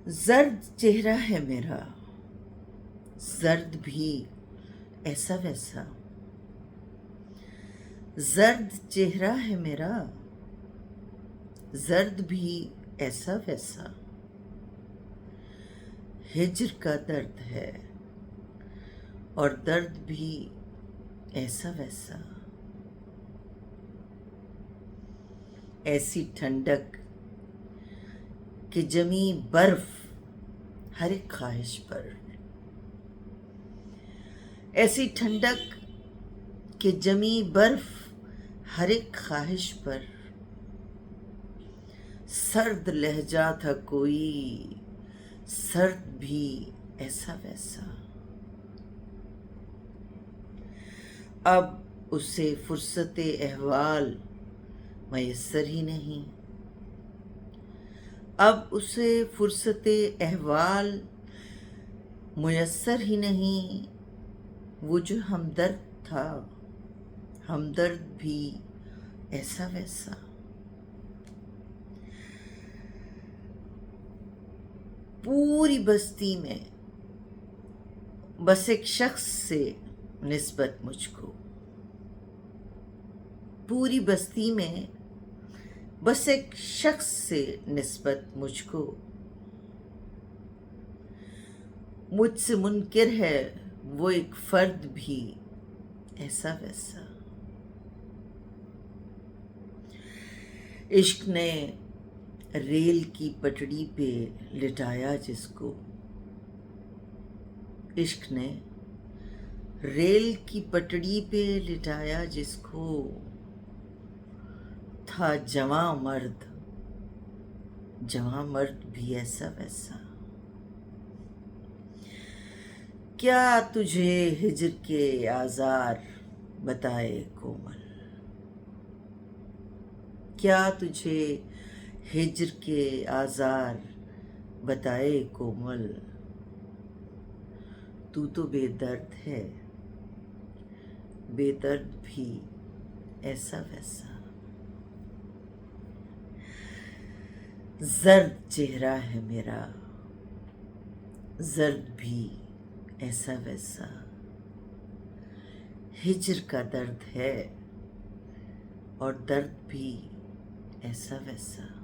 जर्द चेहरा है मेरा, जर्द भी ऐसा वैसा। जर्द चेहरा है मेरा, जर्द भी ऐसा वैसा। हिज्र का दर्द है और दर्द भी ऐसा वैसा। ऐसी ठंडक कि जमी बर्फ हर एक ख्वाहिश पर। ऐसी ठंडक कि जमी बर्फ हर एक ख्वाहिश पर। सर्द लहजा था कोई, सर्द भी ऐसा वैसा। अब उसे फुर्सते अहवाल मयस्सर ही नहीं। अब उसे फुर्सते अहवाल मुयस्सर ही नहीं। वो जो हमदर्द था, हमदर्द भी ऐसा वैसा। पूरी बस्ती में बस एक शख्स से निस्बत मुझको। पूरी बस्ती में बस एक शख्स से निस्बत मुझको। मुझसे मुनकिर है वो एक फर्द भी ऐसा वैसा। इश्क ने रेल की पटड़ी पे लिटाया जिसको। इश्क ने रेल की पटड़ी पे लिटाया जिसको। था जवां मर्द, जवां मर्द भी ऐसा वैसा। क्या तुझे हिज्र के आज़ार बताए कोमल। क्या तुझे हिज्र के आज़ार बताए कोमल। तू तो बेदर्द है, बेदर्द भी ऐसा वैसा। जर्द चेहरा है मेरा, जर्द भी ऐसा वैसा। हिज्र का दर्द है और दर्द भी ऐसा वैसा।